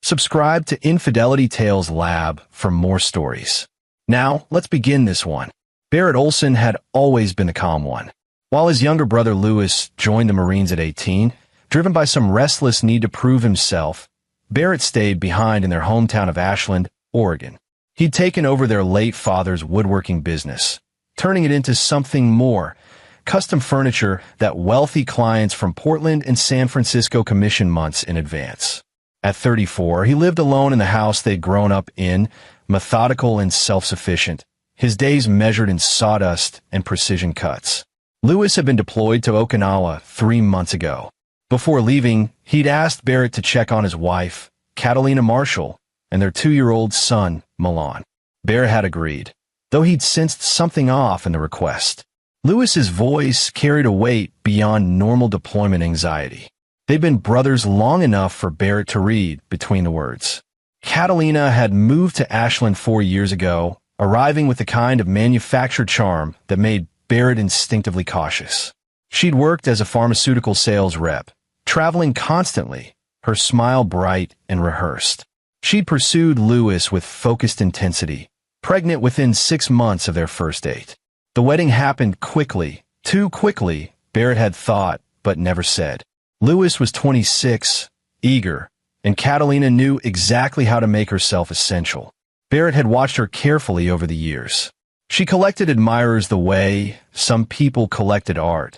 Subscribe to Infidelity Tales Lab for more stories. Now, let's begin this one. Barrett Olson had always been the calm one. While his younger brother Lewis joined the Marines at 18, driven by some restless need to prove himself, Barrett stayed behind in their hometown of Ashland, Oregon. He'd taken over their late father's woodworking business, turning it into something more, custom furniture that wealthy clients from Portland and San Francisco commissioned months in advance. At 34, he lived alone in the house they'd grown up in, methodical and self-sufficient, his days measured in sawdust and precision cuts. Lewis had been deployed to Okinawa 3 months ago. Before leaving, he'd asked Barrett to check on his wife, Catalina Marshall, and their 2-year-old son, Milan. Barrett had agreed, though he'd sensed something off in the request. Lewis's voice carried a weight beyond normal deployment anxiety. They'd been brothers long enough for Barrett to read between the words. Catalina had moved to Ashland 4 years ago, arriving with the kind of manufactured charm that made Barrett instinctively cautious. She'd worked as a pharmaceutical sales rep, traveling constantly, her smile bright and rehearsed. She'd pursued Lewis with focused intensity, pregnant within 6 months of their first date. The wedding happened quickly, too quickly, Barrett had thought, but never said. Lewis was 26, eager, and Catalina knew exactly how to make herself essential. Barrett had watched her carefully over the years. She collected admirers the way some people collected art.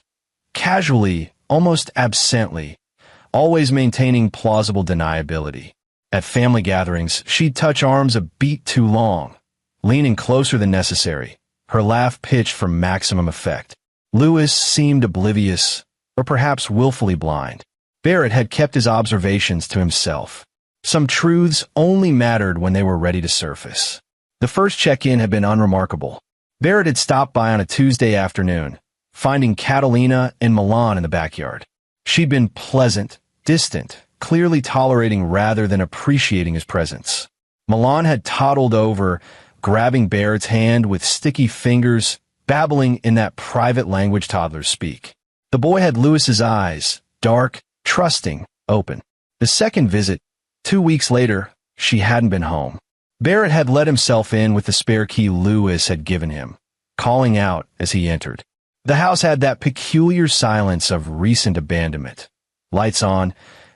Casually, almost absently, always maintaining plausible deniability. At family gatherings, she'd touch arms a beat too long, leaning closer than necessary, her laugh pitched for maximum effect. Lewis seemed oblivious, or perhaps willfully blind. Barrett had kept his observations to himself. Some truths only mattered when they were ready to surface. The first check-in had been unremarkable. Barrett had stopped by on a Tuesday afternoon, finding Catalina and Milan in the backyard. She'd been pleasant, distant, clearly tolerating rather than appreciating his presence. Milan had toddled over, grabbing Barrett's hand with sticky fingers, babbling in that private language toddlers speak. The boy had Lewis's eyes, dark, trusting, open. The second visit, 2 weeks later, she hadn't been home. Barrett had let himself in with the spare key Lewis had given him, calling out as he entered. The house had that peculiar silence of recent abandonment. Lights on,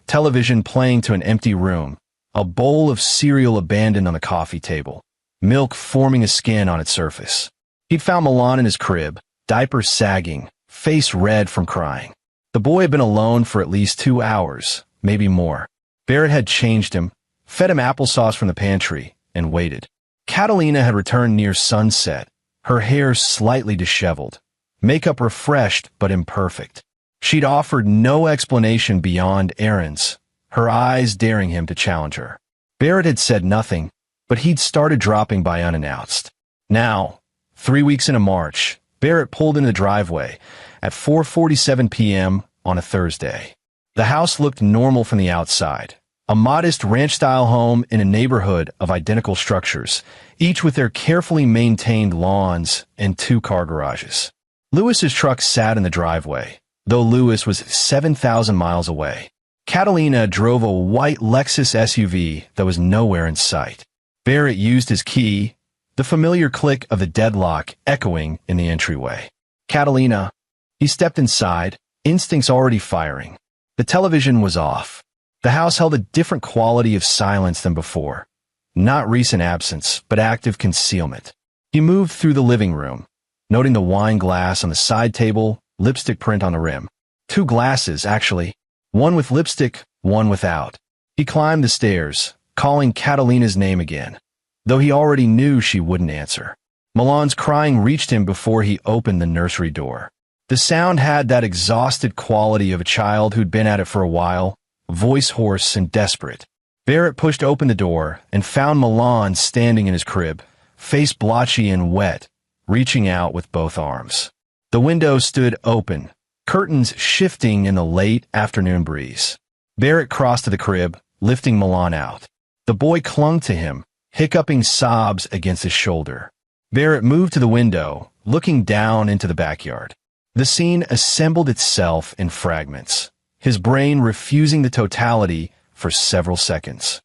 television playing to an empty room, a bowl of cereal abandoned on the coffee table, milk forming a skin on its surface. He'd found Milan in his crib, diaper sagging, face red from crying. The boy had been alone for at least 2 hours, maybe more. Barrett had changed him, fed him applesauce from the pantry, and waited. Catalina had returned near sunset, her hair slightly disheveled, makeup refreshed but imperfect. She'd offered no explanation beyond errands, her eyes daring him to challenge her. Barrett had said nothing, but he'd started dropping by unannounced. Now, 3 weeks into March, Barrett pulled into the driveway at 4:47 p.m. on a Thursday. The house looked normal from the outside, a modest ranch-style home in a neighborhood of identical structures, each with their carefully maintained lawns and 2 car garages. Lewis's truck sat in the driveway, though Lewis was 7,000 miles away. Catalina drove a white Lexus SUV that was nowhere in sight. Barrett used his key, the familiar click of the deadlock echoing in the entryway. Catalina. He stepped inside, instincts already firing. The television was off. The house held a different quality of silence than before. Not recent absence, but active concealment. He moved through the living room, noting the wine glass on the side table, lipstick print on the rim. 2 glasses, actually. One with lipstick, one without. He climbed the stairs, calling Catalina's name again, though he already knew she wouldn't answer. Milan's crying reached him before he opened the nursery door. The sound had that exhausted quality of a child who'd been at it for a while, voice hoarse and desperate. Barrett pushed open the door and found Milan standing in his crib, face blotchy and wet, reaching out with both arms. The window stood open, curtains shifting in the late afternoon breeze. Barrett crossed to the crib, lifting Milan out. The boy clung to him, hiccuping sobs against his shoulder. Barrett moved to the window, looking down into the backyard. The scene assembled itself in fragments, his brain refusing the totality for several seconds.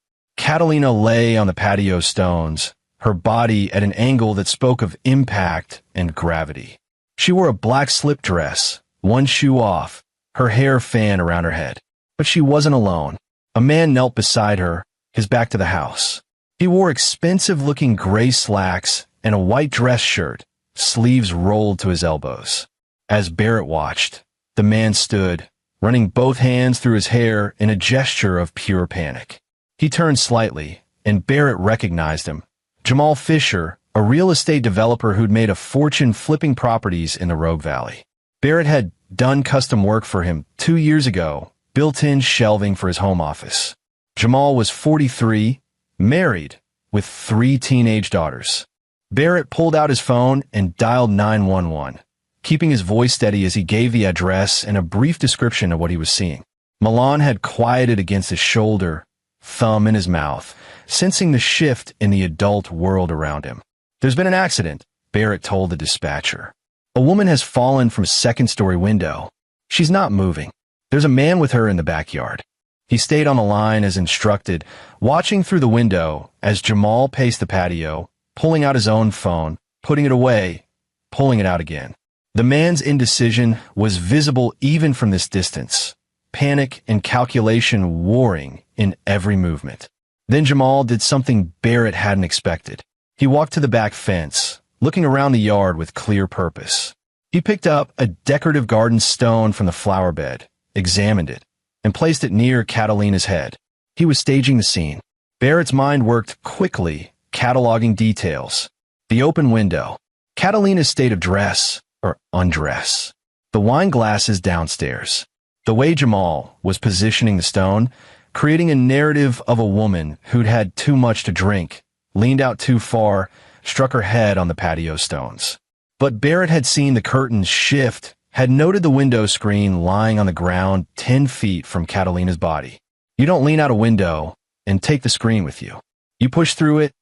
Catalina lay on the patio stones, her body at an angle that spoke of impact and gravity. She wore a black slip dress, one shoe off, her hair fan around her head. But she wasn't alone. A man knelt beside her, his back to the house. He wore expensive-looking gray slacks and a white dress shirt, sleeves rolled to his elbows. As Barrett watched, the man stood, running both hands through his hair in a gesture of pure panic. He turned slightly, and Barrett recognized him. Jamal Fisher, a real estate developer who'd made a fortune flipping properties in the Rogue Valley. Barrett had done custom work for him 2 years ago, built-in shelving for his home office. Jamal was 43, married, with 3 teenage daughters. Barrett pulled out his phone and dialed 911, keeping his voice steady as he gave the address and a brief description of what he was seeing. Milan had quieted against his shoulder, thumb in his mouth, sensing the shift in the adult world around him. "There's been an accident," Barrett told the dispatcher. "A woman has fallen from a second-story window. She's not moving. There's a man with her in the backyard." He stayed on the line as instructed, watching through the window as Jamal paced the patio, pulling out his own phone, putting it away, pulling it out again. The man's indecision was visible even from this distance, panic and calculation warring in every movement. Then Jamal did something Barrett hadn't expected. He walked to the back fence, looking around the yard with clear purpose. He picked up a decorative garden stone from the flower bed, examined it, and placed it near Catalina's head. He was staging the scene. Barrett's mind worked quickly, cataloging details. The open window, Catalina's state of dress, or undress, the wine glasses downstairs, the way Jamal was positioning the stone, creating a narrative of a woman who'd had too much to drink, leaned out too far, struck her head on the patio stones. But Barrett had seen the curtains shift, had noted the window screen lying on the ground 10 feet from Catalina's body. You don't lean out a window and take the screen with you. You push through it,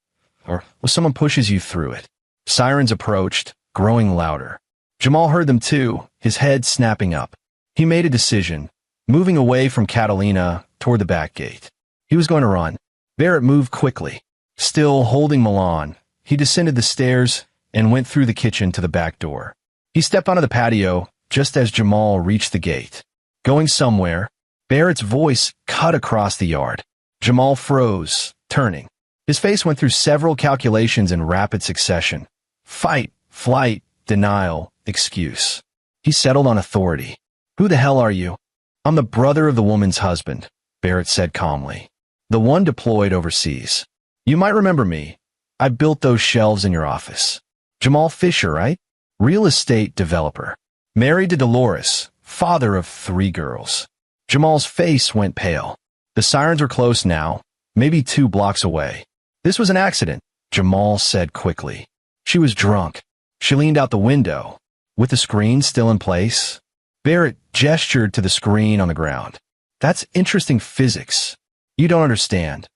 or someone pushes you through it. Sirens approached, growing louder. Jamal heard them too, his head snapping up. He made a decision, moving away from Catalina toward the back gate. He was going to run. Barrett moved quickly. Still holding Milan, he descended the stairs and went through the kitchen to the back door. He stepped onto the patio just as Jamal reached the gate. Going somewhere, Barrett's voice cut across the yard. Jamal froze, turning. His face went through several calculations in rapid succession. Fight, flight, denial, excuse. He settled on authority. "Who the hell are you?" "I'm the brother of the woman's husband," Barrett said calmly. "The one deployed overseas. You might remember me. I built those shelves in your office. Jamal Fisher, right? Real estate developer. Married to Dolores, father of 3 girls. Jamal's face went pale. The sirens were close now, maybe 2 blocks away. "This was an accident," Jamal said quickly. "She was drunk." She leaned out the window, with the screen still in place. Barrett gestured to the screen on the ground. "That's interesting physics. You don't understand."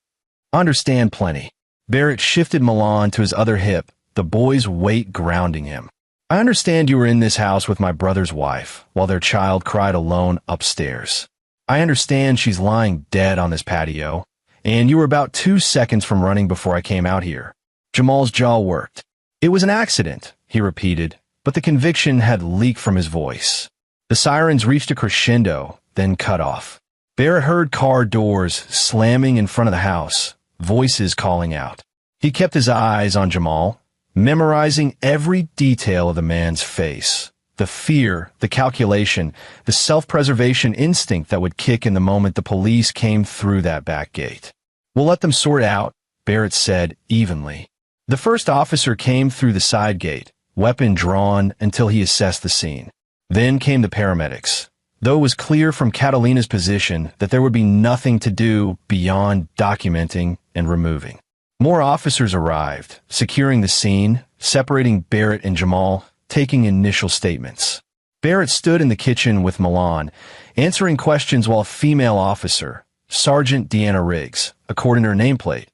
"Understand plenty." Barrett shifted Milan to his other hip, the boy's weight grounding him. "I understand you were in this house with my brother's wife, while their child cried alone upstairs. I understand she's lying dead on this patio, and you were about 2 seconds from running before I came out here." Jamal's jaw worked. "It was an accident," he repeated, but the conviction had leaked from his voice. The sirens reached a crescendo, then cut off. Barrett heard car doors slamming in front of the house, voices calling out. He kept his eyes on Jamal, memorizing every detail of the man's face. The fear, the calculation, the self-preservation instinct that would kick in the moment the police came through that back gate. "We'll let them sort out," Barrett said evenly. The first officer came through the side gate, weapon drawn until he assessed the scene. Then came the paramedics, though it was clear from Catalina's position that there would be nothing to do beyond documenting and removing. More officers arrived, securing the scene, separating Barrett and Jamal, taking initial statements. Barrett stood in the kitchen with Milan, answering questions while a female officer, Sergeant Deanna Riggs, according to her nameplate,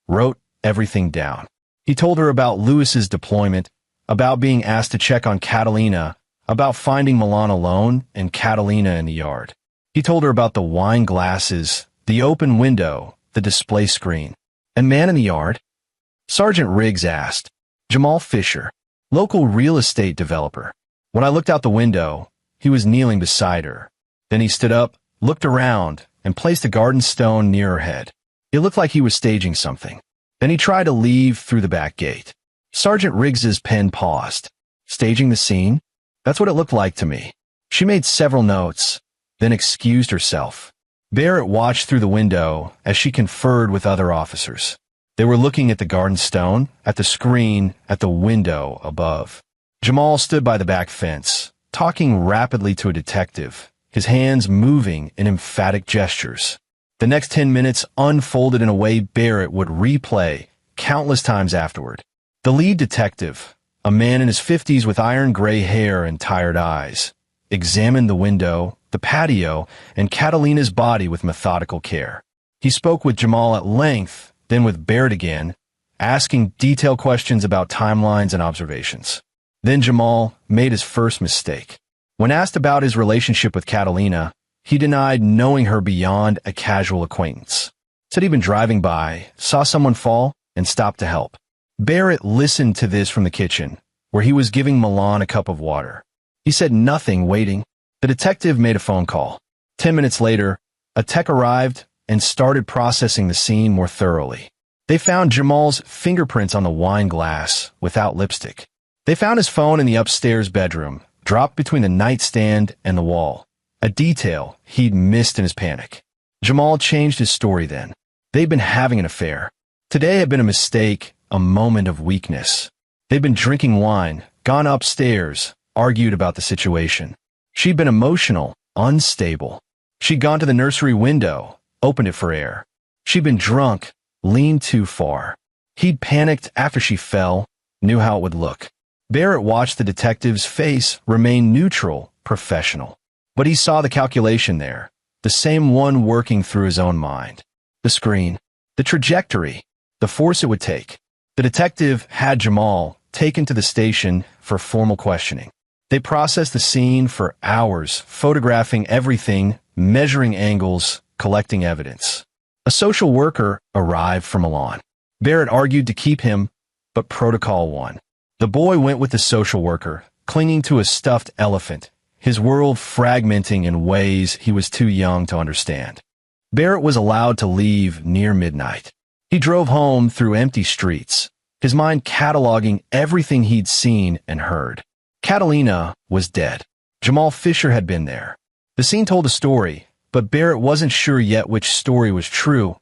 wrote everything down. He told her about Lewis's deployment, about being asked to check on Catalina, about finding Milan alone and Catalina in the yard. He told her about the wine glasses, the open window, the display screen. A man in the yard? Sergeant Riggs asked. Jamal Fisher, local real estate developer. When I looked out the window, he was kneeling beside her. Then he stood up, looked around, and placed a garden stone near her head. It looked like he was staging something. Then he tried to leave through the back gate. Sergeant Riggs's pen paused. Staging the scene? That's what it looked like to me. She made several notes, then excused herself. Barrett watched through the window as she conferred with other officers. They were looking at the garden stone, at the screen, at the window above. Jamal stood by the back fence, talking rapidly to a detective, his hands moving in emphatic gestures. The next 10 minutes unfolded in a way Barrett would replay countless times afterward. The lead detective, a man in his 50s with iron gray hair and tired eyes, examined the window, the patio, and Catalina's body with methodical care. He spoke with Jamal at length, then with Barrett again, asking detailed questions about timelines and observations. Then Jamal made his first mistake. When asked about his relationship with Catalina, he denied knowing her beyond a casual acquaintance. Said he'd been driving by, saw someone fall, and stopped to help. Barrett listened to this from the kitchen, where he was giving Milan a cup of water. He said nothing, waiting. The detective made a phone call. 10 minutes later, a tech arrived and started processing the scene more thoroughly. They found Jamal's fingerprints on the wine glass without lipstick. They found his phone in the upstairs bedroom, dropped between the nightstand and the wall, a detail he'd missed in his panic. Jamal changed his story then. They'd been having an affair. Today had been a mistake, a moment of weakness. They'd been drinking wine, gone upstairs, argued about the situation. She'd been emotional, unstable. She'd gone to the nursery window, opened it for air. She'd been drunk, leaned too far. He'd panicked after she fell, knew how it would look. Barrett watched the detective's face remain neutral, professional. But he saw the calculation there, the same one working through his own mind. The screen, the trajectory, the force it would take. The detective had Jamal taken to the station for formal questioning. They processed the scene for hours, photographing everything, measuring angles, collecting evidence. A social worker arrived from Milan. Barrett argued to keep him, but protocol won. The boy went with the social worker, clinging to a stuffed elephant, his world fragmenting in ways he was too young to understand. Barrett was allowed to leave near midnight. He drove home through empty streets, his mind cataloging everything he'd seen and heard. Catalina was dead. Jamal Fisher had been there. The scene told a story, but Barrett wasn't sure yet which story was true: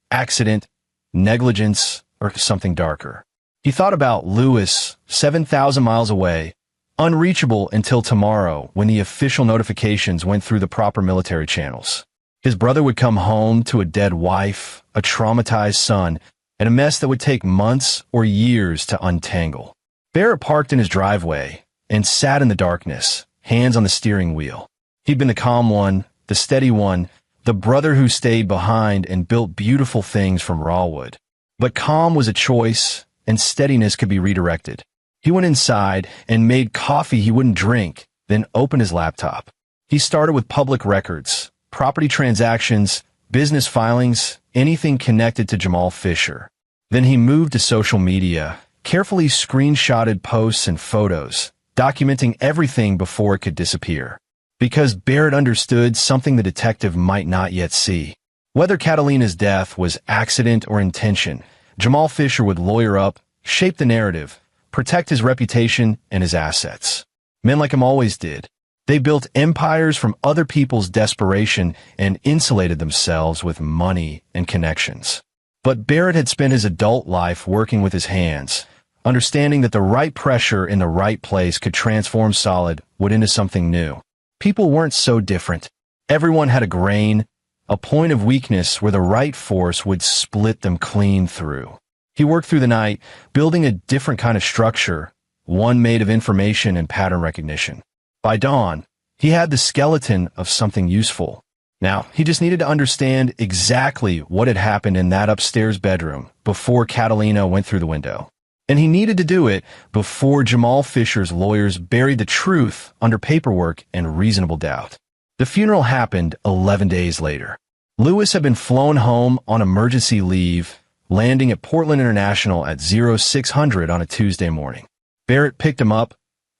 accident, negligence, or something darker. He thought about Lewis, 7,000 miles away, unreachable until tomorrow when the official notifications went through the proper military channels. His brother would come home to a dead wife, a traumatized son, and a mess that would take months or years to untangle. Barrett parked in his driveway and sat in the darkness, hands on the steering wheel. He'd been the calm one, the steady one, the brother who stayed behind and built beautiful things from raw wood. But calm was a choice, and steadiness could be redirected. He went inside and made coffee he wouldn't drink, then opened his laptop. He started with public records, property transactions, business filings, anything connected to Jamal Fisher. Then he moved to social media, carefully screenshotted posts and photos, documenting everything before it could disappear. Because Barrett understood something the detective might not yet see. Whether Catalina's death was accident or intention, Jamal Fisher would lawyer up, shape the narrative, protect his reputation and his assets. Men like him always did. They built empires from other people's desperation and insulated themselves with money and connections. But Barrett had spent his adult life working with his hands, understanding that the right pressure in the right place could transform solid wood into something new. People weren't so different. Everyone had a grain, a point of weakness where the right force would split them clean through. He worked through the night, building a different kind of structure, one made of information and pattern recognition. By dawn, he had the skeleton of something useful. Now, he just needed to understand exactly what had happened in that upstairs bedroom before Catalina went through the window. And he needed to do it before Jamal Fisher's lawyers buried the truth under paperwork and reasonable doubt. The funeral happened 11 days later. Lewis had been flown home on emergency leave, landing at Portland International at 0600 on a Tuesday morning. Barrett picked him up,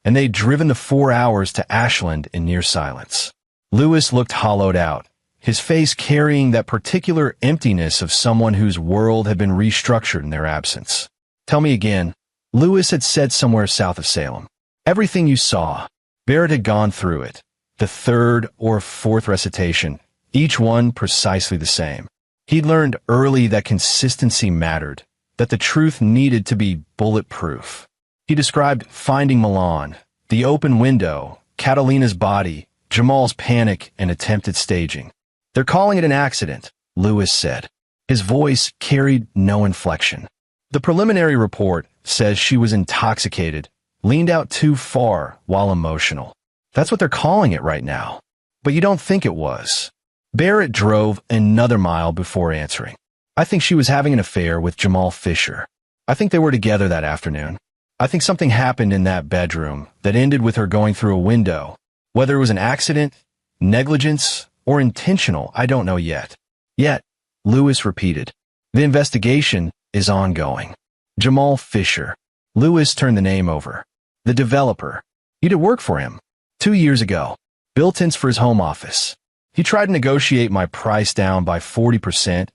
and they'd driven the 4 hours to Ashland in near silence. Lewis looked hollowed out, his face carrying that particular emptiness of someone whose world had been restructured in their absence. "Tell me again," Lewis had said somewhere south of Salem. "Everything you saw." Barrett had gone through it, the third or fourth recitation, each one precisely the same. He'd learned early that consistency mattered, that the truth needed to be bulletproof. He described finding Milan, the open window, Catalina's body, Jamal's panic and attempted staging. "They're calling it an accident," Lewis said. His voice carried no inflection. "The preliminary report says she was intoxicated, leaned out too far while emotional. That's what they're calling it right now. But you don't think it was." Barrett drove another mile before answering. "I think she was having an affair with Jamal Fisher. I think they were together that afternoon. I think something happened in that bedroom that ended with her going through a window. Whether it was an accident, negligence, or intentional, I don't know yet." "Yet," Lewis repeated, "the investigation is ongoing." Jamal Fisher. Lewis turned the name over. "The developer. You did work for him 2 years ago. Built-ins for his home office. He tried to negotiate my price down by 40%,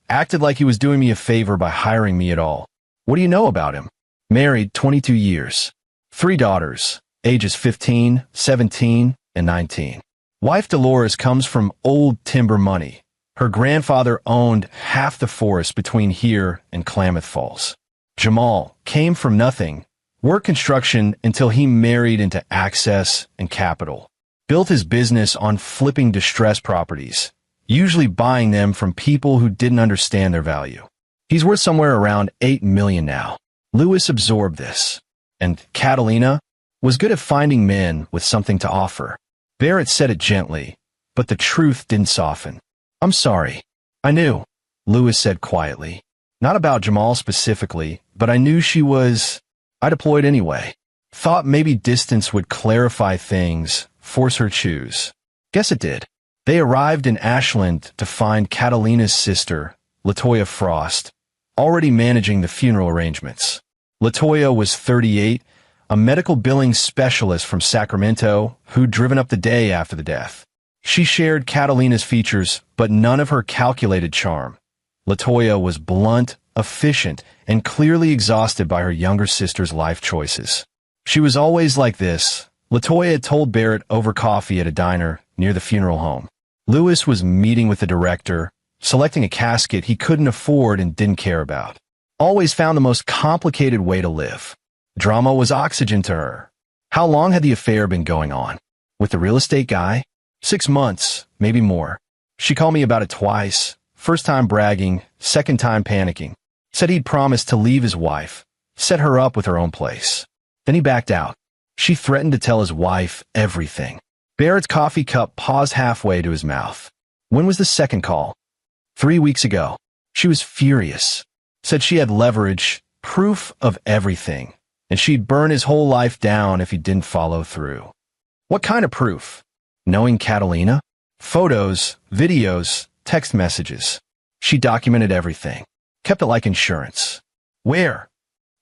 acted like he was doing me a favor by hiring me at all. What do you know about him? Married 22 years. 3 daughters, ages 15, 17, and 19. Wife Dolores comes from old timber money. Her grandfather owned half the forest between here and Klamath Falls. Jamal came from nothing, worked construction until he married into access and capital. Built his business on flipping distressed properties, usually buying them from people who didn't understand their value. He's worth somewhere around $8 million now." Lewis absorbed this. "And Catalina was good at finding men with something to offer." Barrett said it gently, but the truth didn't soften. "I'm sorry. I knew," Lewis said quietly. "Not about Jamal specifically, but I knew she was. I deployed anyway. Thought maybe distance would clarify things, force her choose. Guess it did." They arrived in Ashland to find Catalina's sister, LaToya Frost, already managing the funeral arrangements. LaToya was 38, a medical billing specialist from Sacramento who'd driven up the day after the death. She shared Catalina's features, but none of her calculated charm. LaToya was blunt, efficient, and clearly exhausted by her younger sister's life choices. "She was always like this," LaToya had told Barrett over coffee at a diner near the funeral home. Lewis was meeting with the director, selecting a casket he couldn't afford and didn't care about. Always found the most complicated way to live. Drama was oxygen to her. How long had the affair been going on? With the real estate guy? 6 months, maybe more. She called me about it twice. First time bragging, second time panicking. Said he'd promised to leave his wife, set her up with her own place. Then he backed out. She threatened to tell his wife everything. Barrett's coffee cup paused halfway to his mouth. "When was the second call?" 3 weeks ago. She was furious. Said she had leverage, proof of everything, and she'd burn his whole life down if he didn't follow through. "What kind of proof?" "Knowing Catalina? Photos, videos, text messages. She documented everything. Kept it like insurance." "Where?"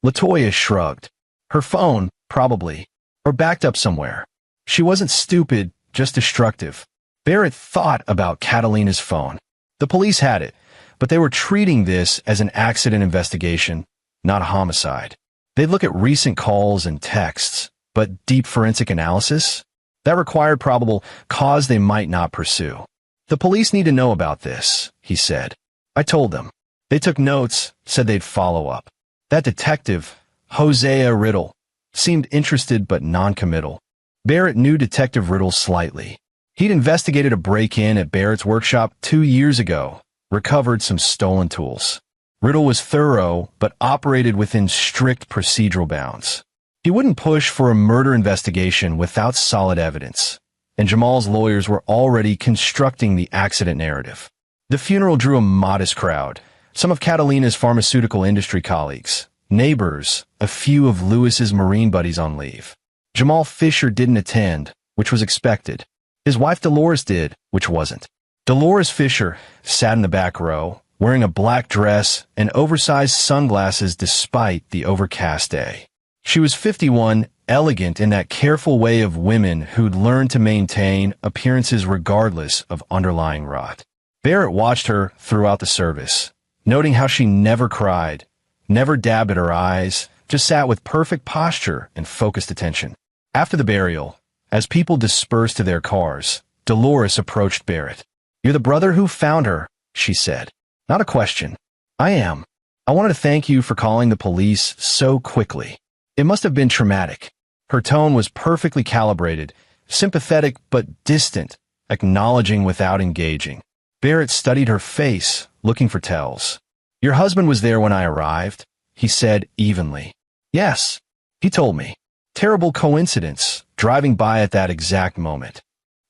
LaToya shrugged. "Her phone, probably. Or backed up somewhere. She wasn't stupid, just destructive." Barrett thought about Catalina's phone. The police had it, but they were treating this as an accident investigation, not a homicide. They'd look at recent calls and texts, but deep forensic analysis? That required probable cause they might not pursue. "The police need to know about this," he said. "I told them. They took notes, said they'd follow up. That detective, Hosea Riddle, seemed interested but non-committal." Barrett knew Detective Riddle slightly. He'd investigated a break-in at Barrett's workshop 2 years ago, recovered some stolen tools. Riddle was thorough, but operated within strict procedural bounds. He wouldn't push for a murder investigation without solid evidence, and Jamal's lawyers were already constructing the accident narrative. The funeral drew a modest crowd, some of Catalina's pharmaceutical industry colleagues, neighbors, a few of Lewis's Marine buddies on leave. Jamal Fisher didn't attend, which was expected. His wife Dolores did, which wasn't. Dolores Fisher sat in the back row, wearing a black dress and oversized sunglasses despite the overcast day. She was 51, elegant in that careful way of women who'd learned to maintain appearances regardless of underlying rot. Barrett watched her throughout the service, noting how she never cried, never dabbed at her eyes, just sat with perfect posture and focused attention. After the burial, as people dispersed to their cars, Dolores approached Barrett. "You're the brother who found her," she said. "Not a question. I am. I wanted to thank you for calling the police so quickly. It must have been traumatic." Her tone was perfectly calibrated, sympathetic but distant, acknowledging without engaging. Barrett studied her face, looking for tells. "Your husband was there when I arrived," he said evenly. "Yes, he told me. Terrible coincidence, driving by at that exact moment."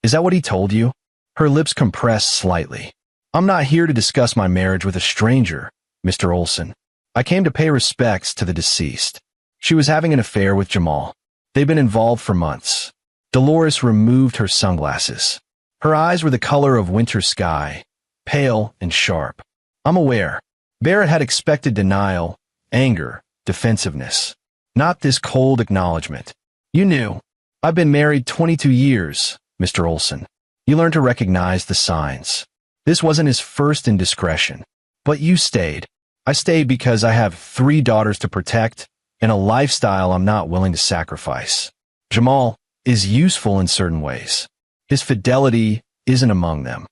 "Is that what he told you?" Her lips compressed slightly. "I'm not here to discuss my marriage with a stranger, Mr. Olson. I came to pay respects to the deceased. She was having an affair with Jamal. They've been involved for months." Dolores removed her sunglasses. Her eyes were the color of winter sky, pale and sharp. "I'm aware." Barrett had expected denial, anger, defensiveness. Not this cold acknowledgement. "You knew. I've been married 22 years, Mr. Olson. You learned to recognize the signs. This wasn't his first indiscretion. But you stayed. I stayed because I have 3 daughters to protect and a lifestyle I'm not willing to sacrifice. Jamal is useful in certain ways. His fidelity isn't among them.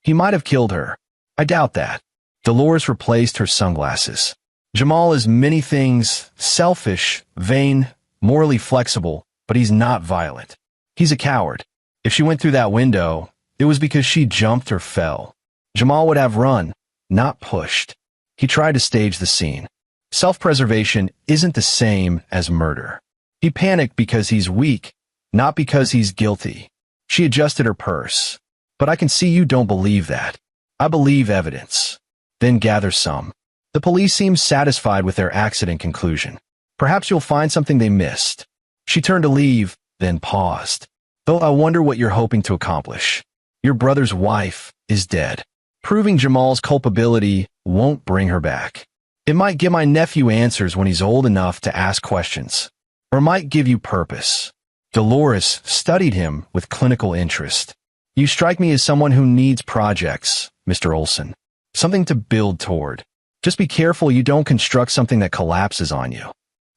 He might have killed her. I doubt that." Dolores replaced her sunglasses. "Jamal is many things: selfish, vain, morally flexible, but he's not violent. He's a coward. If she went through that window, it was because she jumped or fell. Jamal would have run, not pushed. He tried to stage the scene. Self-preservation isn't the same as murder. He panicked because he's weak, not because he's guilty." She adjusted her purse. "But I can see you don't believe that. I believe evidence." "Then gather some." The police seemed satisfied with their accident conclusion. "Perhaps you'll find something they missed." She turned to leave, then paused. "Though I wonder what you're hoping to accomplish. Your brother's wife is dead. Proving Jamal's culpability won't bring her back. It might give my nephew answers when he's old enough to ask questions. Or might give you purpose." Dolores studied him with clinical interest. "You strike me as someone who needs projects, Mr. Olson. Something to build toward. Just be careful you don't construct something that collapses on you."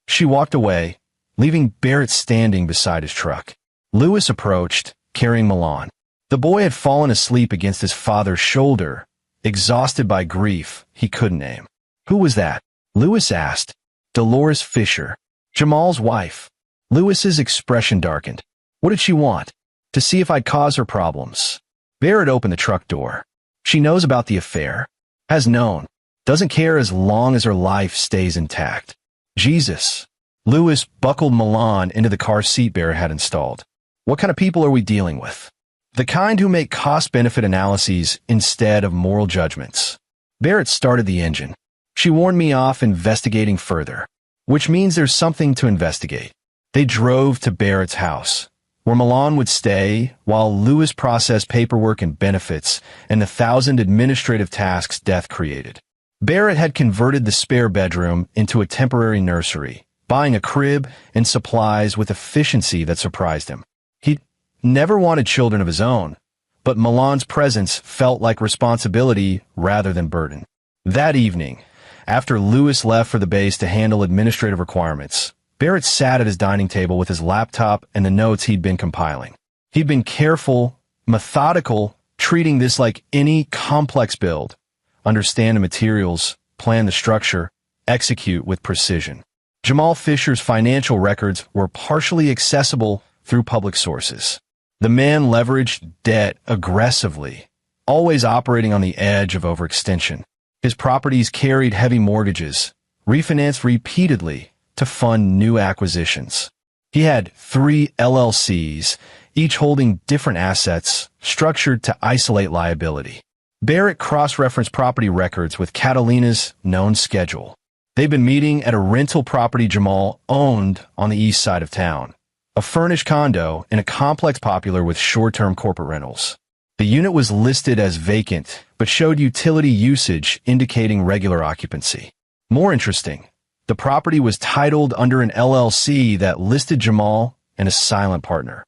She walked away, leaving Barrett standing beside his truck. Lewis approached, carrying Milan. The boy had fallen asleep against his father's shoulder, exhausted by grief he couldn't name. "Who was that?" Lewis asked. "Dolores Fisher, Jamal's wife." Lewis's expression darkened. "What did she want?" "To see if I'd cause her problems." Barrett opened the truck door. "She knows about the affair. Has known. Doesn't care as long as her life stays intact." "Jesus." Lewis buckled Milan into the car seat Barrett had installed. "What kind of people are we dealing with?" "The kind who make cost-benefit analyses instead of moral judgments." Barrett started the engine. "She warned me off investigating further." "Which means there's something to investigate." They drove to Barrett's house, where Milan would stay while Lewis processed paperwork and benefits and the 1,000 administrative tasks death created. Barrett had converted the spare bedroom into a temporary nursery, buying a crib and supplies with efficiency that surprised him. He'd never wanted children of his own, but Milan's presence felt like responsibility rather than burden. That evening, after Lewis left for the base to handle administrative requirements, Barrett sat at his dining table with his laptop and the notes he'd been compiling. He'd been careful, methodical, treating this like any complex build. Understand the materials, plan the structure, execute with precision. Jamal Fisher's financial records were partially accessible through public sources. The man leveraged debt aggressively, always operating on the edge of overextension. His properties carried heavy mortgages, refinanced repeatedly to fund new acquisitions. He had 3 LLCs, each holding different assets, structured to isolate liability. Barrett cross-referenced property records with Catalina's known schedule. They'd been meeting at a rental property Jamal owned on the east side of town, a furnished condo in a complex popular with short-term corporate rentals. The unit was listed as vacant, but showed utility usage indicating regular occupancy. More interesting, the property was titled under an LLC that listed Jamal and a silent partner.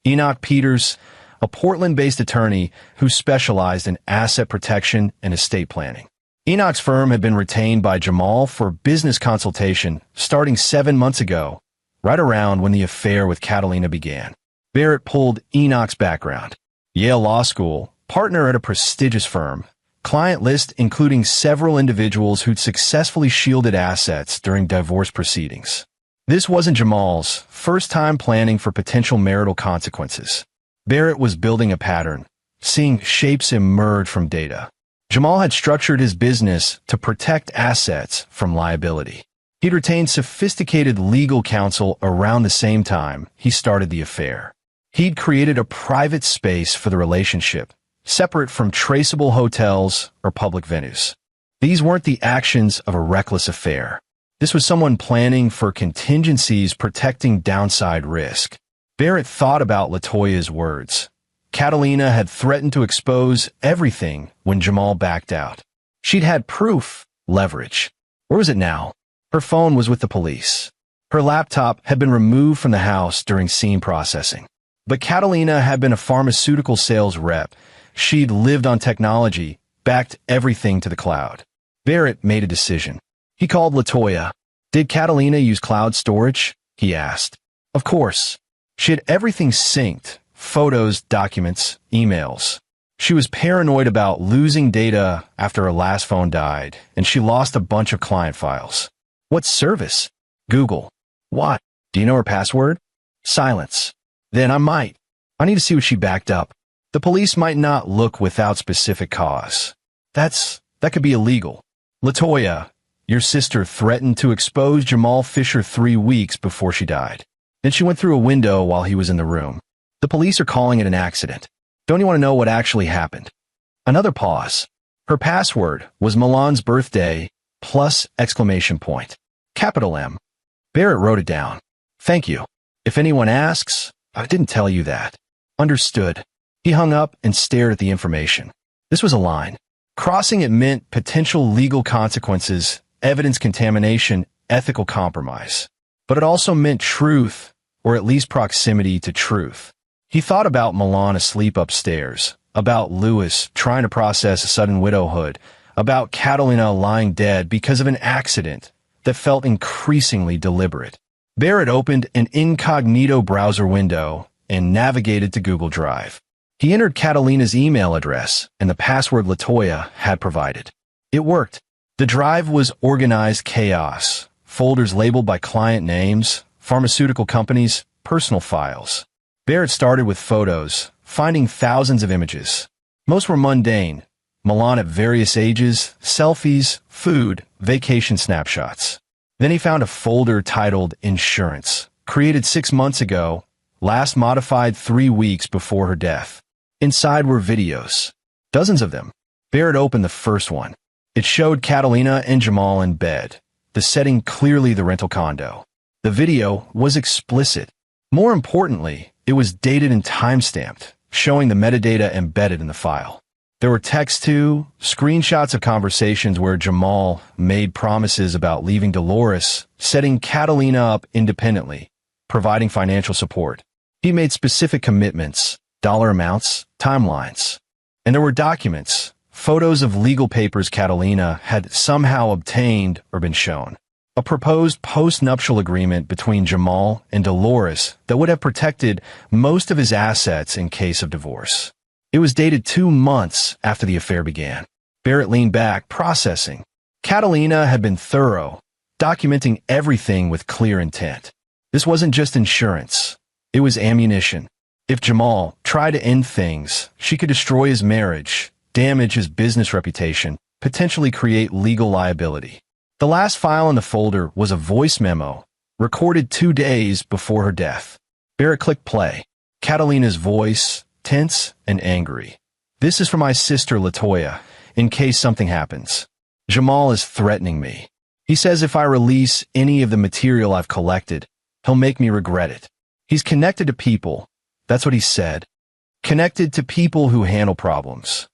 Enoch Peters, a Portland-based attorney who specialized in asset protection and estate planning. Enoch's firm had been retained by Jamal for business consultation starting 7 months ago, right around when the affair with Catalina began. Barrett pulled Enoch's background. Yale Law School, partner at a prestigious firm, client list including several individuals who'd successfully shielded assets during divorce proceedings. This wasn't Jamal's first time planning for potential marital consequences. Barrett was building a pattern, seeing shapes emerge from data. Jamal had structured his business to protect assets from liability. He'd retained sophisticated legal counsel around the same time he started the affair. He'd created a private space for the relationship, separate from traceable hotels or public venues. These weren't the actions of a reckless affair. This was someone planning for contingencies, protecting downside risk. Barrett thought about LaToya's words. Catalina had threatened to expose everything when Jamal backed out. She'd had proof, leverage. Where was it now? Her phone was with the police. Her laptop had been removed from the house during scene processing. But Catalina had been a pharmaceutical sales rep. She'd lived on technology, backed everything to the cloud. Barrett made a decision. He called LaToya. Did Catalina use cloud storage? He asked. Of course. She had everything synced, photos, documents, emails. She was paranoid about losing data after her last phone died, and she lost a bunch of client files. What service? Google. What? Do you know her password? Silence. Then I might. I need to see what she backed up. The police might not look without specific cause. That could be illegal. LaToya, your sister threatened to expose Jamal Fisher 3 weeks before she died. Then she went through a window while he was in the room. The police are calling it an accident. Don't you want to know what actually happened? Another pause. Her password was Milan's birthday plus exclamation point. Capital M. Barrett wrote it down. Thank you. If anyone asks, I didn't tell you that. Understood. He hung up and stared at the information. This was a line. Crossing it meant potential legal consequences, evidence contamination, ethical compromise. But it also meant truth, or at least proximity to truth. He thought about Milan asleep upstairs, about Lewis trying to process a sudden widowhood, about Catalina lying dead because of an accident that felt increasingly deliberate. Barrett opened an incognito browser window and navigated to Google Drive. He entered Catalina's email address and the password LaToya had provided. It worked. The drive was organized chaos, folders labeled by client names, pharmaceutical companies, personal files. Barrett started with photos, finding thousands of images. Most were mundane. Milan at various ages, selfies, food, vacation snapshots. Then he found a folder titled Insurance, created 6 months ago, last modified 3 weeks before her death. Inside were videos, dozens of them. Barrett opened the first one. It showed Catalina and Jamal in bed, the setting clearly the rental condo. The video was explicit. More importantly, it was dated and time-stamped, showing the metadata embedded in the file. There were texts too, screenshots of conversations where Jamal made promises about leaving Dolores, setting Catalina up independently, providing financial support. He made specific commitments, dollar amounts, timelines. And there were documents, photos of legal papers Catalina had somehow obtained or been shown. A proposed post-nuptial agreement between Jamal and Dolores that would have protected most of his assets in case of divorce. It was dated 2 months after the affair began. Barrett leaned back, processing. Catalina had been thorough, documenting everything with clear intent. This wasn't just insurance. It was ammunition. If Jamal tried to end things, she could destroy his marriage, damage his business reputation, potentially create legal liability. The last file in the folder was a voice memo, recorded 2 days before her death. Barrett clicked play. Catalina's voice, tense and angry. This is for my sister LaToya, in case something happens. Jamal is threatening me. He says if I release any of the material I've collected, he'll make me regret it. He's connected to people. That's what he said. connected to people who handle problems.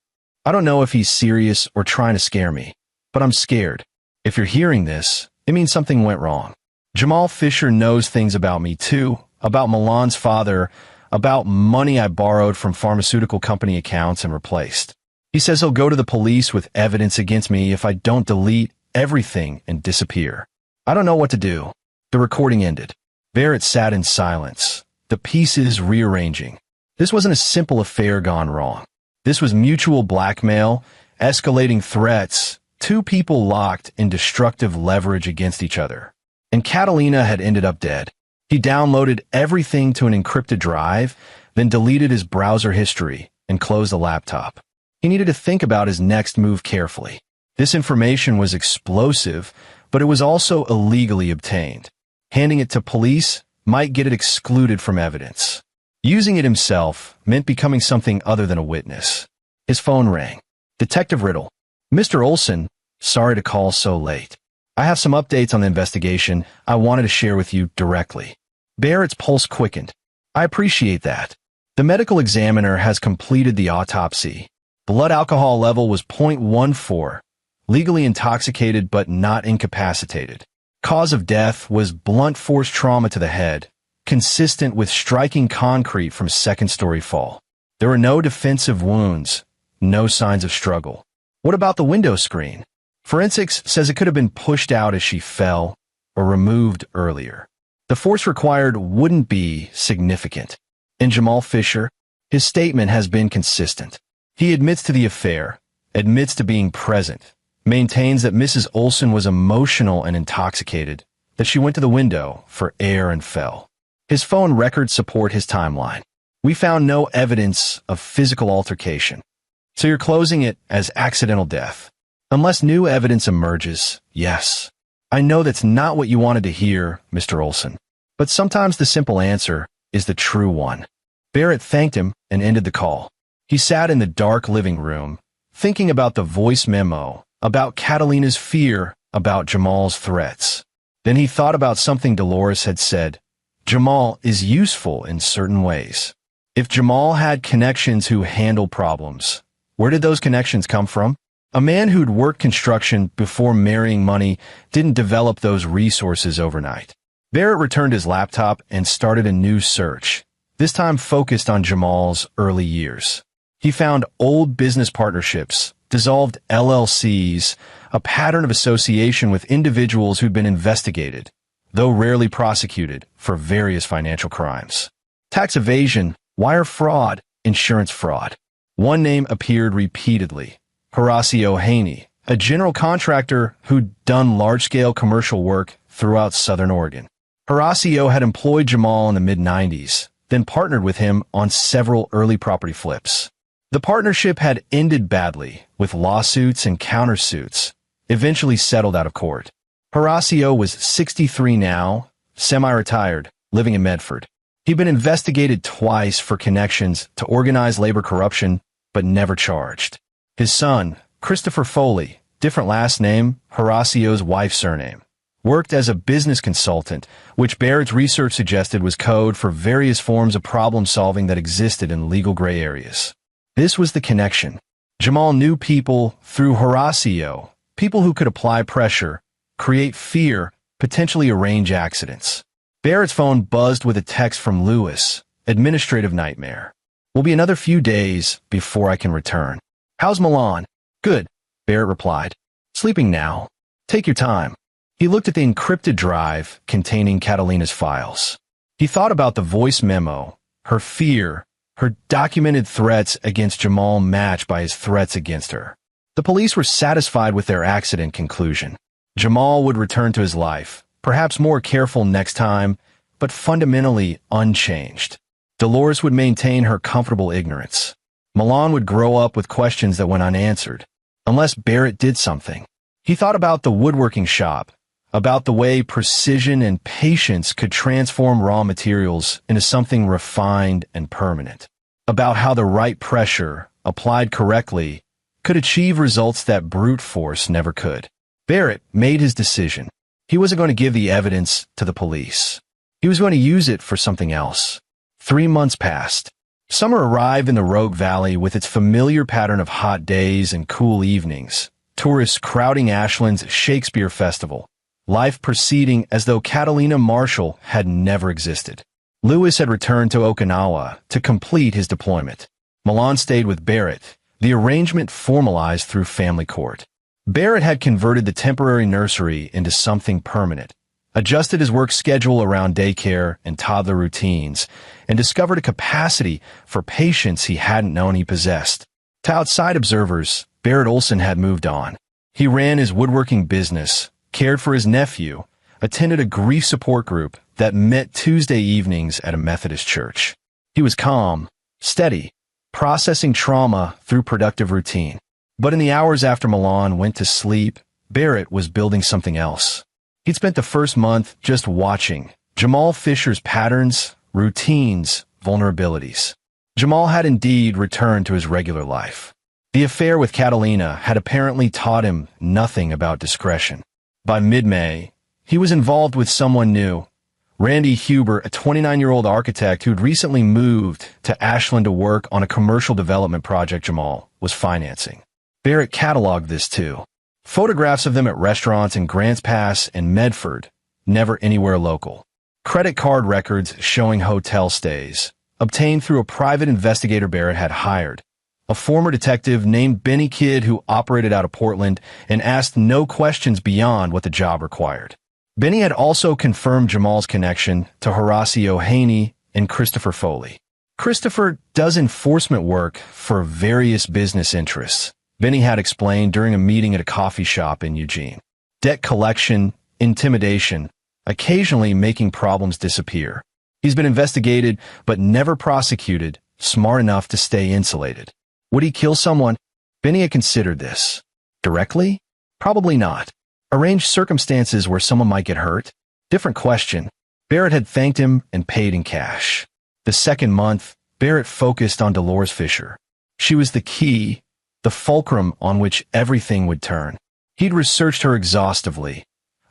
I don't know if he's serious or trying to scare me, but I'm scared. If you're hearing this, it means something went wrong. Jamal Fisher knows things about me too, about Milan's father, about money I borrowed from pharmaceutical company accounts and replaced. He says he'll go to the police with evidence against me if I don't delete everything and disappear. I don't know what to do. The recording ended. Barrett sat in silence, the pieces rearranging. This wasn't a simple affair gone wrong. This was mutual blackmail, escalating threats, two people locked in destructive leverage against each other. And Catalina had ended up dead. He downloaded everything to an encrypted drive, then deleted his browser history and closed the laptop. He needed to think about his next move carefully. This information was explosive, but it was also illegally obtained. Handing it to police might get it excluded from evidence. Using it himself meant becoming something other than a witness. His phone rang. Detective Riddle. Mr. Olson, sorry to call so late. I have some updates on the investigation I wanted to share with you directly. Barrett's pulse quickened. I appreciate that. The medical examiner has completed the autopsy. Blood alcohol level was 0.14, legally intoxicated but not incapacitated. Cause of death was blunt force trauma to the head, consistent with striking concrete from second-story fall. There were no defensive wounds, no signs of struggle. What about the window screen? Forensics says it could have been pushed out as she fell or removed earlier. The force required wouldn't be significant. In Jamal Fisher, his statement has been consistent. He admits to the affair, admits to being present, maintains that Mrs. Olson was emotional and intoxicated, that she went to the window for air and fell. His phone records support his timeline. We found no evidence of physical altercation. So you're closing it as accidental death. Unless new evidence emerges, yes. I know that's not what you wanted to hear, Mr. Olson. But sometimes the simple answer is the true one. Barrett thanked him and ended the call. He sat in the dark living room, thinking about the voice memo, about Catalina's fear, about Jamal's threats. Then he thought about something Dolores had said. Jamal is useful in certain ways. If Jamal had connections who handle problems, where did those connections come from? A man who'd worked construction before marrying money didn't develop those resources overnight. Barrett returned his laptop and started a new search, this time focused on Jamal's early years. He found old business partnerships, dissolved LLCs, a pattern of association with individuals who'd been investigated, though rarely prosecuted, for various financial crimes. Tax evasion, wire fraud, insurance fraud. One name appeared repeatedly. Horacio Haney, a general contractor who'd done large-scale commercial work throughout Southern Oregon. Horacio had employed Jamal in the mid-90s, then partnered with him on several early property flips. The partnership had ended badly, with lawsuits and countersuits, eventually settled out of court. Horacio was 63 now, semi-retired, living in Medford. He'd been investigated twice for connections to organized labor corruption, but never charged. His son, Christopher Foley, different last name, Horacio's wife's surname, worked as a business consultant, which Barrett's research suggested was code for various forms of problem-solving that existed in legal gray areas. This was the connection. Jamal knew people through Horacio, people who could apply pressure, create fear, potentially arrange accidents. Barrett's phone buzzed with a text from Lewis, administrative nightmare. Will be another few days before I can return. How's Milan? Good, Barrett replied. Sleeping now. Take your time. He looked at the encrypted drive containing Catalina's files. He thought about the voice memo, her fear, her documented threats against Jamal matched by his threats against her. The police were satisfied with their accident conclusion. Jamal would return to his life, perhaps more careful next time, but fundamentally unchanged. Dolores would maintain her comfortable ignorance. Milan would grow up with questions that went unanswered, unless Barrett did something. He thought about the woodworking shop, about the way precision and patience could transform raw materials into something refined and permanent, about how the right pressure, applied correctly, could achieve results that brute force never could. Barrett made his decision. He wasn't going to give the evidence to the police. He was going to use it for something else. 3 months passed. Summer arrived in the Rogue Valley with its familiar pattern of hot days and cool evenings, tourists crowding Ashland's Shakespeare Festival, life proceeding as though Catalina Marshall had never existed. Lewis had returned to Okinawa to complete his deployment. Milan stayed with Barrett, the arrangement formalized through family court. Barrett had converted the temporary nursery into something permanent, adjusted his work schedule around daycare and toddler routines, and discovered a capacity for patience he hadn't known he possessed. To outside observers, Barrett Olson had moved on. He ran his woodworking business, cared for his nephew, attended a grief support group that met Tuesday evenings at a Methodist church. He was calm, steady, processing trauma through productive routine. But in the hours after Milan went to sleep, Barrett was building something else. He'd spent the first month just watching Jamal Fisher's patterns, routines, vulnerabilities. Jamal had indeed returned to his regular life. The affair with Catalina had apparently taught him nothing about discretion. By mid-May, he was involved with someone new. Randy Huber, a 29-year-old architect who'd recently moved to Ashland to work on a commercial development project Jamal was financing. Barrett cataloged this too. Photographs of them at restaurants in Grants Pass and Medford, never anywhere local. Credit card records showing hotel stays, obtained through a private investigator Barrett had hired. A former detective named Benny Kidd who operated out of Portland and asked no questions beyond what the job required. Benny had also confirmed Jamal's connection to Horacio Haney and Christopher Foley. Christopher does enforcement work for various business interests, Benny had explained during a meeting at a coffee shop in Eugene. Debt collection, intimidation, occasionally making problems disappear. He's been investigated but never prosecuted, smart enough to stay insulated. Would he kill someone? Benny had considered this. Directly? Probably not. Arranged circumstances where someone might get hurt? Different question. Barrett had thanked him and paid in cash. The second month, Barrett focused on Dolores Fisher. She was the key, the fulcrum on which everything would turn. He'd researched her exhaustively,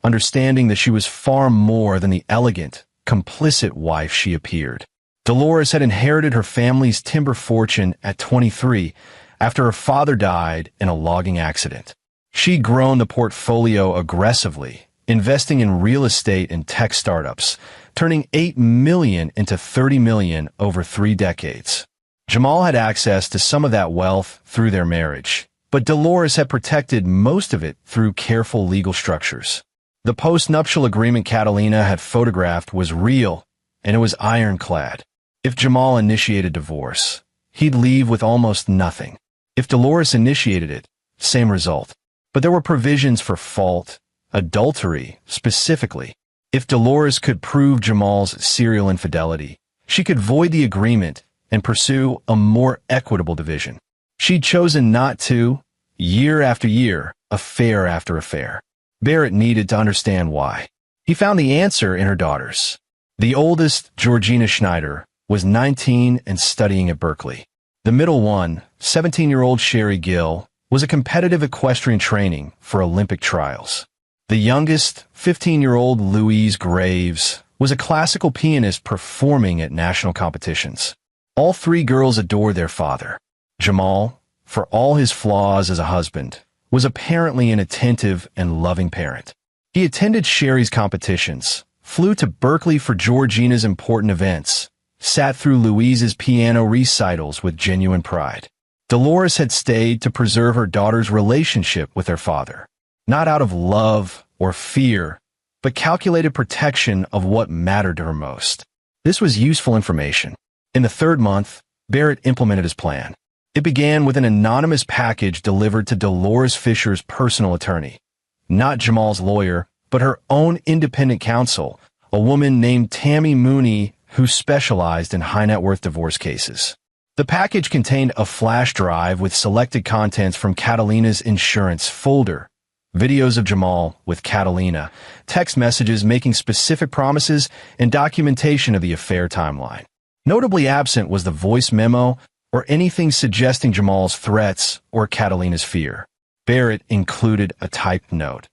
understanding that she was far more than the elegant, complicit wife she appeared. Dolores had inherited her family's timber fortune at 23 after her father died in a logging accident. She'd grown the portfolio aggressively, investing in real estate and tech startups, turning $8 million into $30 million over 3 decades. Jamal had access to some of that wealth through their marriage, but Dolores had protected most of it through careful legal structures. The post-nuptial agreement Catalina had photographed was real, and it was ironclad. If Jamal initiated divorce, he'd leave with almost nothing. If Dolores initiated it, same result. But there were provisions for fault, adultery specifically. If Dolores could prove Jamal's serial infidelity, she could void the agreement and pursue a more equitable division. She'd chosen not to, year after year, affair after affair. Barrett needed to understand why. He found the answer in her daughters. The oldest, Georgina Schneider, was 19 and studying at Berkeley. The middle one, 17-year-old Sherry Gill, was a competitive equestrian training for Olympic trials. The youngest, 15-year-old Louise Graves, was a classical pianist performing at national competitions. All 3 girls adored their father. Jamal, for all his flaws as a husband, was apparently an attentive and loving parent. He attended Sherry's competitions, flew to Berkeley for Georgina's important events, sat through Louise's piano recitals with genuine pride. Dolores had stayed to preserve her daughter's relationship with their father, not out of love or fear, but calculated protection of what mattered to her most. This was useful information. In the 3rd month, Barrett implemented his plan. It began with an anonymous package delivered to Dolores Fisher's personal attorney, not Jamal's lawyer, but her own independent counsel, a woman named Tammy Mooney who specialized in high-net-worth divorce cases. The package contained a flash drive with selected contents from Catalina's insurance folder, videos of Jamal with Catalina, text messages making specific promises, and documentation of the affair timeline. Notably absent was the voice memo or anything suggesting Jamal's threats or Catalina's fear. Barrett included a typed note.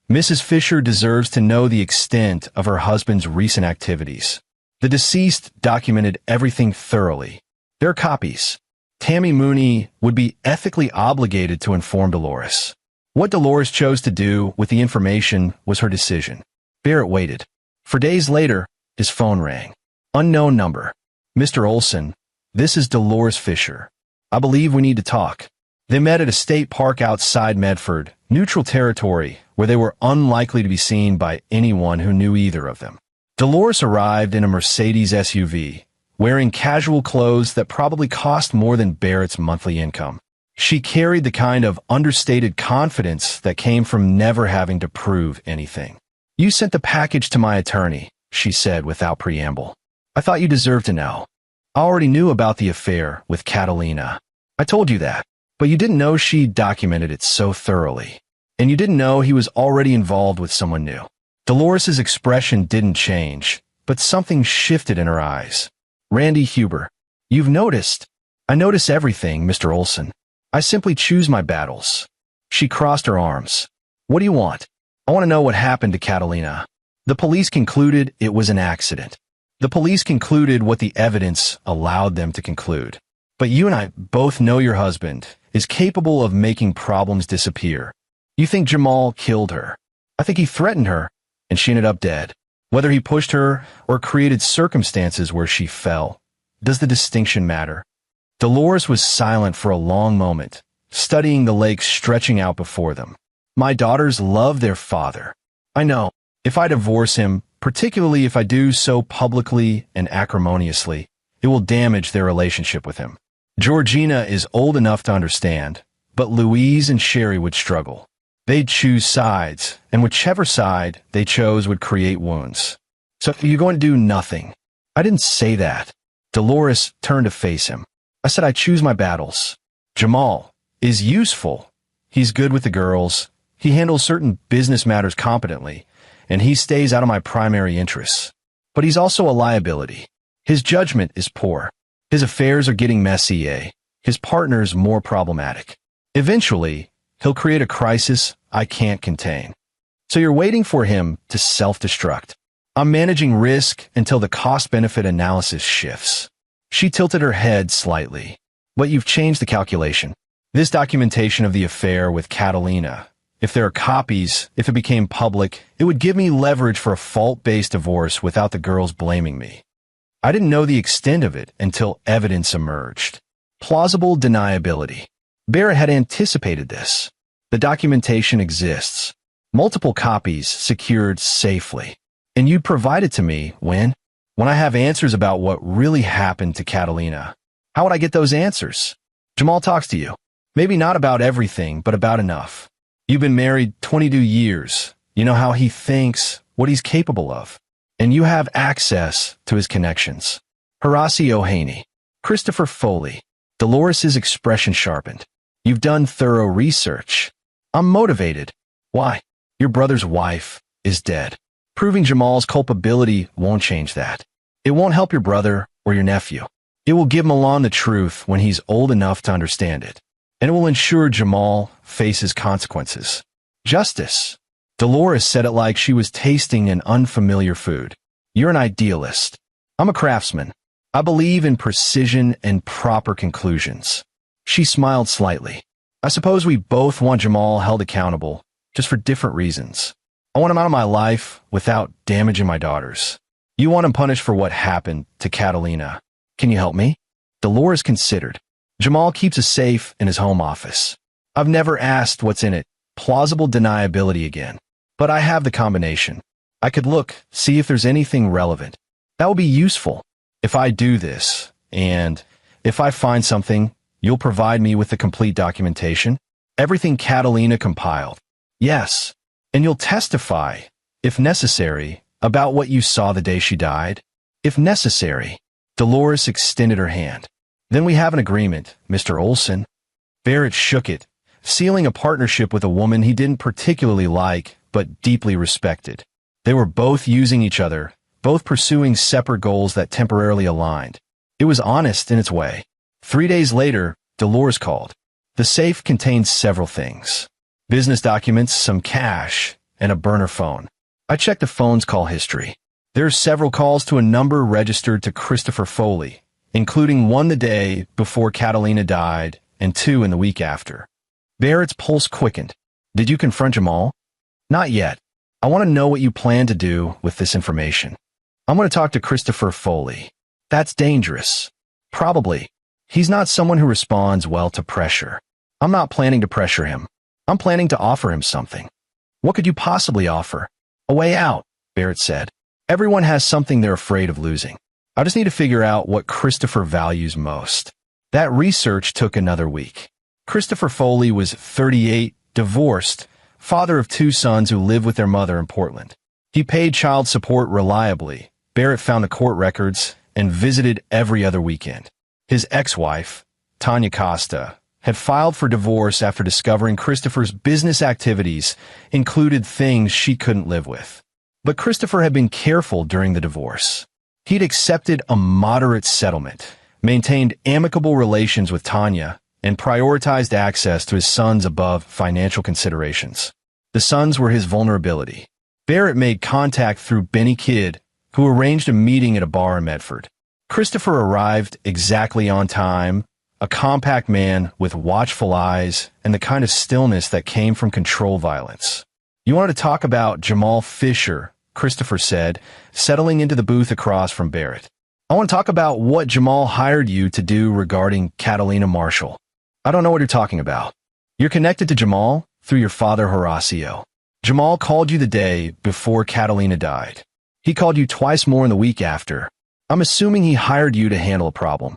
Mrs. Fisher deserves to know the extent of her husband's recent activities. The deceased documented everything thoroughly. They're copies. Tammy Mooney would be ethically obligated to inform Dolores. What Dolores chose to do with the information was her decision. Barrett waited. For days later, his phone rang. Unknown number. Mr. Olson, this is Dolores Fisher. I believe we need to talk. They met at a state park outside Medford, neutral territory, where they were unlikely to be seen by anyone who knew either of them. Dolores arrived in a Mercedes SUV, wearing casual clothes that probably cost more than Barrett's monthly income. She carried the kind of understated confidence that came from never having to prove anything. You sent the package to my attorney, she said without preamble. I thought you deserved to know. I already knew about the affair with Catalina. I told you that. But you didn't know she documented it so thoroughly. And you didn't know he was already involved with someone new. Dolores's expression didn't change, but something shifted in her eyes. Randy Huber, you've noticed. I notice everything, Mr. Olson. I simply choose my battles. She crossed her arms. What do you want? I want to know what happened to Catalina. The police concluded it was an accident. The police concluded what the evidence allowed them to conclude. But you and I both know your husband is capable of making problems disappear. You think Jamal killed her. I think he threatened her, and she ended up dead. Whether he pushed her or created circumstances where she fell, does the distinction matter? Dolores was silent for a long moment, studying the lake stretching out before them. My daughters love their father. I know, if I divorce him, particularly if I do so publicly and acrimoniously, it will damage their relationship with him. Georgina is old enough to understand, but Louise and Sherry would struggle. They'd choose sides, and whichever side they chose would create wounds. So you're going to do nothing. I didn't say that. Dolores turned to face him. I said I choose my battles. Jamal is useful. He's good with the girls. He handles certain business matters competently, and he stays out of my primary interests. But he's also a liability. His judgment is poor. His affairs are getting messy, his partner's more problematic. Eventually, he'll create a crisis I can't contain. So you're waiting for him to self-destruct. I'm managing risk until the cost-benefit analysis shifts. She tilted her head slightly. But you've changed the calculation. This documentation of the affair with Catalina, if there are copies, if it became public, it would give me leverage for a fault-based divorce without the girls blaming me. I didn't know the extent of it until evidence emerged. Plausible deniability. Barrett had anticipated this. The documentation exists. Multiple copies secured safely. And you'd provide it to me when I have answers about what really happened to Catalina. How would I get those answers? Jamal talks to you. Maybe not about everything, but about enough. You've been married 22 years. You know how he thinks, what he's capable of. And you have access to his connections. Horacio Haney, Christopher Foley. Dolores's expression sharpened. You've done thorough research. I'm motivated. Why? Your brother's wife is dead. Proving Jamal's culpability won't change that. It won't help your brother or your nephew. It will give Milan the truth when he's old enough to understand it. And it will ensure Jamal faces consequences. Justice. Dolores said it like she was tasting an unfamiliar food. You're an idealist. I'm a craftsman. I believe in precision and proper conclusions. She smiled slightly. I suppose we both want Jamal held accountable, just for different reasons. I want him out of my life without damaging my daughters. You want him punished for what happened to Catalina. Can you help me? Dolores considered. Jamal keeps a safe in his home office. I've never asked what's in it. Plausible deniability again. But I have the combination. I could look, see if there's anything relevant. That will be useful. If I do this, and if I find something, you'll provide me with the complete documentation? Everything Catalina compiled. Yes. And you'll testify, if necessary, about what you saw the day she died? If necessary. Dolores extended her hand. Then we have an agreement, Mr. Olson. Barrett shook it, sealing a partnership with a woman he didn't particularly like, but deeply respected. They were both using each other, both pursuing separate goals that temporarily aligned. It was honest in its way. 3 days later, Dolores called. The safe contained several things. Business documents, some cash, and a burner phone. I checked the phone's call history. There are several calls to a number registered to Christopher Foley, including one the day before Catalina died and two in the week after. Barrett's pulse quickened. Did you confront Jamal? Not yet. I want to know what you plan to do with this information. I'm going to talk to Christopher Foley. That's dangerous. Probably. He's not someone who responds well to pressure. I'm not planning to pressure him. I'm planning to offer him something. What could you possibly offer? A way out, Barrett said. Everyone has something they're afraid of losing. I just need to figure out what Christopher values most. That research took another week. Christopher Foley was 38, divorced, father of two sons who live with their mother in Portland. He paid child support reliably. Barrett found the court records and visited every other weekend. His ex-wife, Tanya Costa, had filed for divorce after discovering Christopher's business activities included things she couldn't live with. But Christopher had been careful during the divorce. He'd accepted a moderate settlement, maintained amicable relations with Tanya, and prioritized access to his sons above financial considerations. The sons were his vulnerability. Barrett made contact through Benny Kidd, who arranged a meeting at a bar in Medford. Christopher arrived exactly on time, a compact man with watchful eyes and the kind of stillness that came from control violence. You wanted to talk about Jamal Fisher, Christopher said, settling into the booth across from Barrett. I want to talk about what Jamal hired you to do regarding Catalina Marshall. I don't know what you're talking about. You're connected to Jamal through your father Horacio. Jamal called you the day before Catalina died. He called you twice more in the week after. I'm assuming he hired you to handle a problem.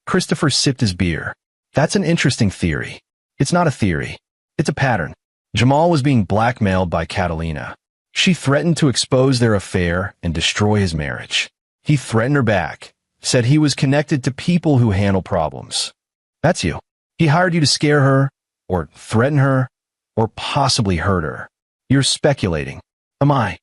Christopher sipped his beer. That's an interesting theory. It's not a theory. It's a pattern. Jamal was being blackmailed by Catalina. She threatened to expose their affair and destroy his marriage. He threatened her back, said he was connected to people who handle problems. That's you. He hired you to scare her, or threaten her, or possibly hurt her. You're speculating. Am I?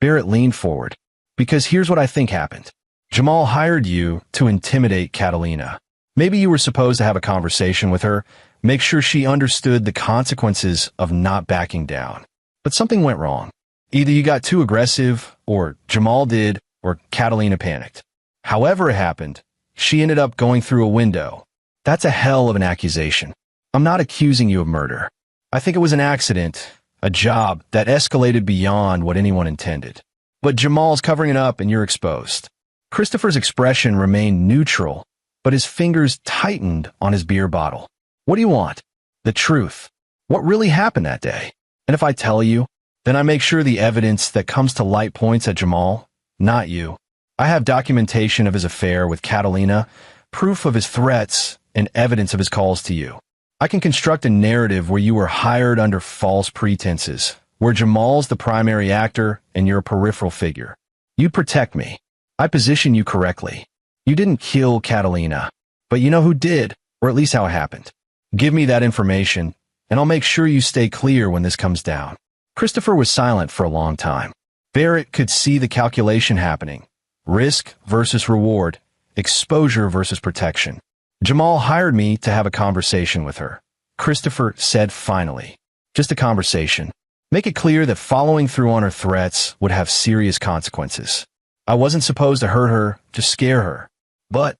Barrett leaned forward. Because here's what I think happened. Jamal hired you to intimidate Catalina. Maybe you were supposed to have a conversation with her, make sure she understood the consequences of not backing down. But something went wrong. Either you got too aggressive, or Jamal did, or Catalina panicked. However it happened, she ended up going through a window. That's a hell of an accusation. I'm not accusing you of murder. I think it was an accident, a job that escalated beyond what anyone intended. But Jamal's covering it up and you're exposed. Christopher's expression remained neutral, but his fingers tightened on his beer bottle. What do you want? The truth. What really happened that day? And if I tell you, then I make sure the evidence that comes to light points at Jamal, not you. I have documentation of his affair with Catalina, proof of his threats, and evidence of his calls to you. I can construct a narrative where you were hired under false pretenses, where Jamal's the primary actor and you're a peripheral figure. You protect me. I position you correctly. You didn't kill Catalina, but you know who did, or at least how it happened. Give me that information, and I'll make sure you stay clear when this comes down. Christopher was silent for a long time. Barrett could see the calculation happening. Risk versus reward, exposure versus protection. Jamal hired me to have a conversation with her. Christopher said finally. Just a conversation. Make it clear that following through on her threats would have serious consequences. I wasn't supposed to hurt her, just scare her. But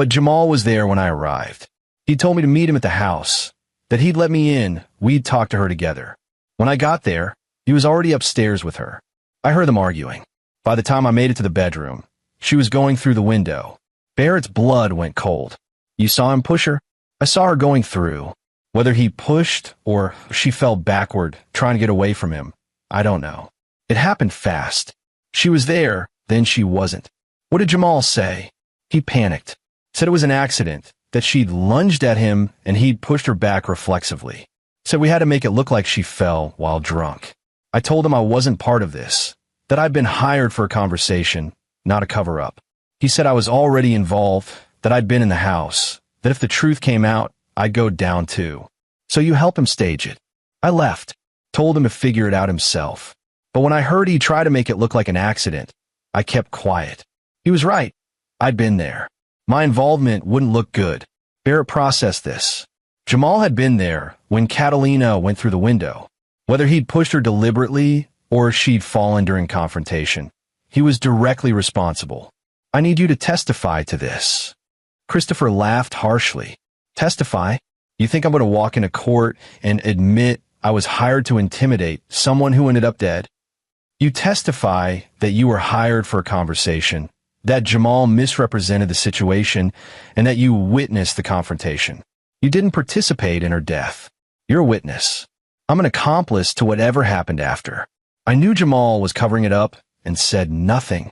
Jamal was there when I arrived. He told me to meet him at the house, that he'd let me in, we'd talk to her together. When I got there, he was already upstairs with her. I heard them arguing. By the time I made it to the bedroom, she was going through the window. Barrett's blood went cold. You saw him push her? I saw her going through. Whether he pushed or she fell backward, trying to get away from him, I don't know. It happened fast. She was there, then she wasn't. What did Jamal say? He panicked. Said it was an accident, that she'd lunged at him and he'd pushed her back reflexively. Said we had to make it look like she fell while drunk. I told him I wasn't part of this, that I'd been hired for a conversation, not a cover-up. He said I was already involved, that I'd been in the house, that if the truth came out, I'd go down too. So you help him stage it. I left, told him to figure it out himself. But when I heard he tried to make it look like an accident, I kept quiet. He was right. I'd been there. My involvement wouldn't look good. Barrett processed this. Jamal had been there when Catalina went through the window. Whether he'd pushed her deliberately or she'd fallen during confrontation, he was directly responsible. I need you to testify to this. Christopher laughed harshly. Testify? You think I'm going to walk into court and admit I was hired to intimidate someone who ended up dead? You testify that you were hired for a conversation, that Jamal misrepresented the situation, and that you witnessed the confrontation. You didn't participate in her death. You're a witness. I'm an accomplice to whatever happened after. I knew Jamal was covering it up and said nothing.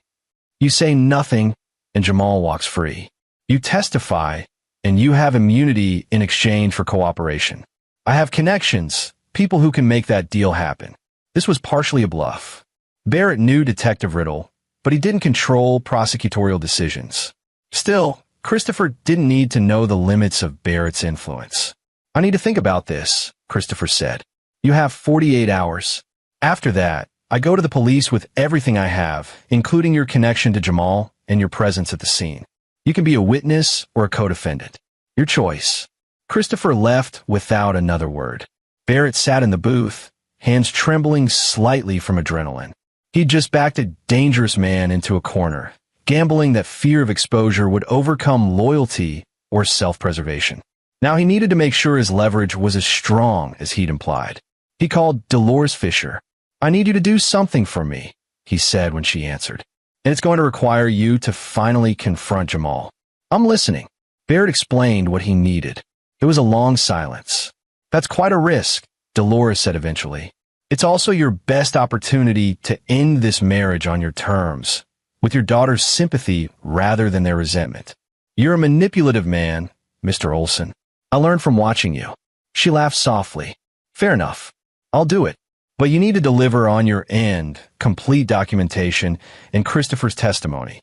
You say nothing, and Jamal walks free. You testify, and you have immunity in exchange for cooperation. I have connections, people who can make that deal happen. This was partially a bluff. Barrett knew Detective Riddle, but he didn't control prosecutorial decisions. Still, Christopher didn't need to know the limits of Barrett's influence. I need to think about this, Christopher said. You have 48 hours. After that, I go to the police with everything I have, including your connection to Jamal and your presence at the scene. You can be a witness or a co-defendant. Your choice. Christopher left without another word. Barrett sat in the booth, hands trembling slightly from adrenaline. He'd just backed a dangerous man into a corner, gambling that fear of exposure would overcome loyalty or self-preservation. Now he needed to make sure his leverage was as strong as he'd implied. He called Dolores Fisher. I need you to do something for me, he said when she answered. And it's going to require you to finally confront Jamal. I'm listening. Barrett explained what he needed. It was a long silence. That's quite a risk, Dolores said eventually. It's also your best opportunity to end this marriage on your terms, with your daughter's sympathy rather than their resentment. You're a manipulative man, Mr. Olson. I learned from watching you. She laughed softly. Fair enough. I'll do it. But you need to deliver on your end, complete documentation, and Christopher's testimony.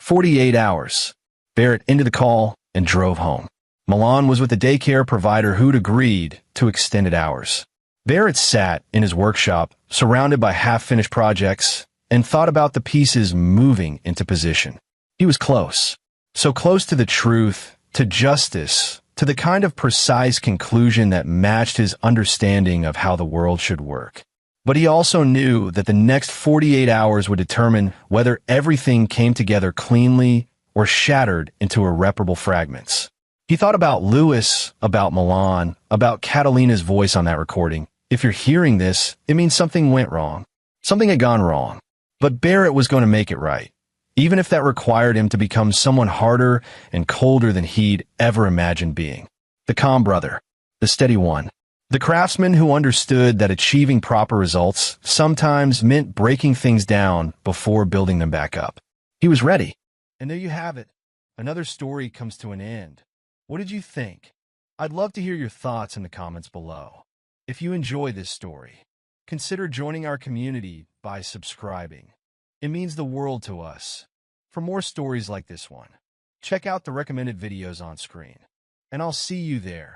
48 hours. Barrett ended the call and drove home. Milan was with the daycare provider who'd agreed to extended hours. Barrett sat in his workshop, surrounded by half-finished projects, and thought about the pieces moving into position. He was close. So close to the truth, to justice, to the kind of precise conclusion that matched his understanding of how the world should work. But he also knew that the next 48 hours would determine whether everything came together cleanly or shattered into irreparable fragments. He thought about Lewis, about Milan, about Catalina's voice on that recording. If you're hearing this, it means something went wrong. Something had gone wrong. But Barrett was going to make it right, even if that required him to become someone harder and colder than he'd ever imagined being. The calm brother, the steady one, the craftsman who understood that achieving proper results sometimes meant breaking things down before building them back up. He was ready. And there you have it. Another story comes to an end. What did you think? I'd love to hear your thoughts in the comments below. If you enjoy this story, consider joining our community by subscribing. It means the world to us. For more stories like this one, check out the recommended videos on screen, and I'll see you there.